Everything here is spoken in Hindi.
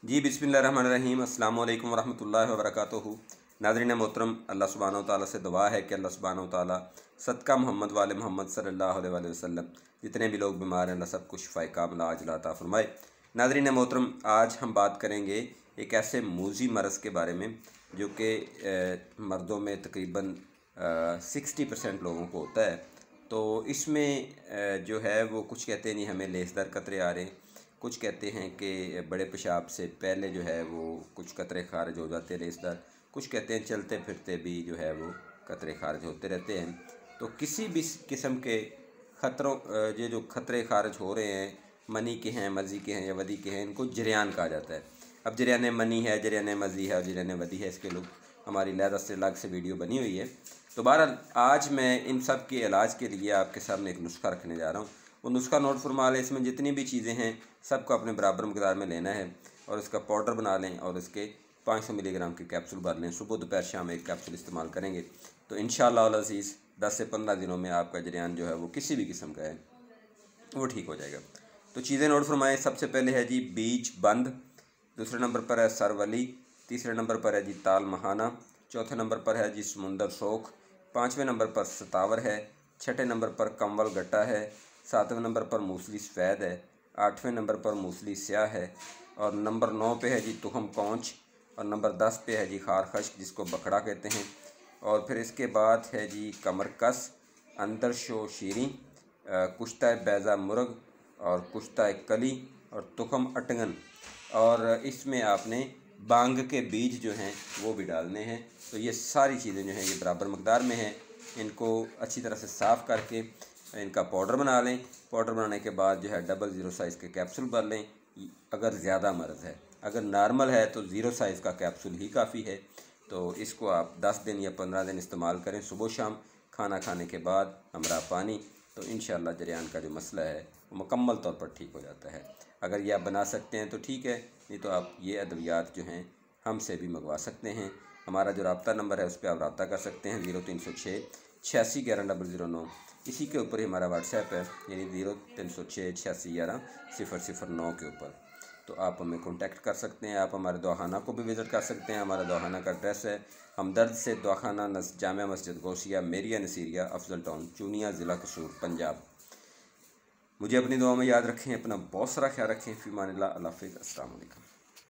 जी बिस्मिल्लाहिर्रहमानिर्रहीम अस्सलामु अलैकुम वरहमतुल्लाहि वबरकातुहू। नाज़रीन मोहतरम, अल्लाह सुब्हानहू व तआला से दुआ है कि अल्लाह सुब्हानहू व तआला सदका मोहम्मद वाले मोहम्मद सल्लल्लाहु अलैहि वसल्लम जितने भी लोग बीमार हैं अल्लाह सबको शिफ़ाए कामिला अता अता फरमाए। नाज़रीन मोहतरम, आज हम बात करेंगे एक ऐसे मूजी मरज़ के बारे में जो कि मर्दों में तकरीबन 60% लोगों को होता है। तो इसमें जो है वो कुछ कहते हैं नहीं हमें लेसदार कतरे आ रहे हैं, कुछ कहते हैं कि बड़े पेशाब से पहले जो है वो कुछ कतरे खारिज हो जाते हैं लेसदार, कुछ कहते हैं चलते फिरते भी जो है वो कतरे खारिज होते रहते हैं। तो किसी भी किस्म के ख़तरों ये जो खतरे खारिज हो रहे हैं, मनी के हैं, मज़ी के हैं या वदी के हैं, इनको जरियान कहा जाता है। अब जरियान मनी है, जरियान मज़ी है और जरियान वदी है, इसके लोग हमारी लहदा से अलग से वीडियो बनी हुई है। तो बहरहाल आज मैं इन सब के इलाज के लिए आपके सामने एक नुस्खा रखने जा रहा हूँ। वो नुस्खा नोट फरमा लें। इसमें जितनी भी चीज़ें हैं सबको अपने बराबर मकदार में लेना है और इसका पाउडर बना लें और इसके 500 मिलीग्राम के कैप्सूल भर लें। सुबह दोपहर शाम एक कैप्सूल इस्तेमाल करेंगे तो इंशाअल्लाह अज़ीज़ 10 से 15 दिनों में आपका जरियान जो है वो किसी भी किस्म का है वो ठीक हो जाएगा। तो चीज़ें नोट फरमाएँ। सबसे पहले है जी बीच बंद, दूसरे नंबर पर है सरवली, तीसरे नंबर पर है जी ताल महाना, चौथे नंबर पर है जी समुंदर शोख, पाँचवें नंबर पर सतावर है, छठे नंबर पर कंवल गट्टा है, सातवें नंबर पर मूसली सफ़ेद है, आठवें नंबर पर मूसली स्याह है और नंबर 9 पे है जी तुहम कौंच और नंबर 10 पे है जी खार खश्क जिसको बखड़ा कहते हैं। और फिर इसके बाद है जी कमर कस, अंदर शो शीरी, कुश्ता बैज़ा मुर्ग और कुश्ता कली और तुखम अटंगन। और इसमें आपने बांग के बीज जो हैं वो भी डालने हैं। तो ये सारी चीज़ें जो हैं ये बराबर मकदार में हैं। इनको अच्छी तरह से साफ़ करके इनका पाउडर बना लें। पाउडर बनाने के बाद जो है 00 साइज़ के कैप्सूल भर लें अगर ज़्यादा मर्ज़ है। अगर नॉर्मल है तो 0 साइज़ का कैप्सूल ही काफ़ी है। तो इसको आप 10 दिन या 15 दिन इस्तेमाल करें, सुबह शाम खाना खाने के बाद हमरा पानी। तो इंशाअल्लाह जरियान का जो मसला है वो मुकम्मल तौर पर ठीक हो जाता है। अगर ये आप बना सकते हैं तो ठीक है, नहीं तो आप ये अद्वियात जो हैं हमसे भी मंगवा सकते हैं। हमारा जो रब्ता नंबर है उस पर आप रब्ता कर सकते हैं 0306 86 11 009। इसी के ऊपर ही हमारा व्हाट्सएप है, यानी 0306 86 11 009 के ऊपर। तो आप हमें कांटेक्ट कर सकते हैं। आप हमारे दवाखाना को भी विज़िट कर सकते हैं। हमारा दवाखाना का एड्रेस है हमदर्द से दवाखाना जामिया मस्जिद गौसिया मेरिया नसीरिया अफजल टाउन चूनिया ज़िला कसूर पंजाब। मुझे अपनी दुआ में याद रखें, अपना बहुत सारा ख्याल रखें। फ़ी अमानिल्लाह, अल्लाह हाफ़िज़, अस्सलाम वालेकुम।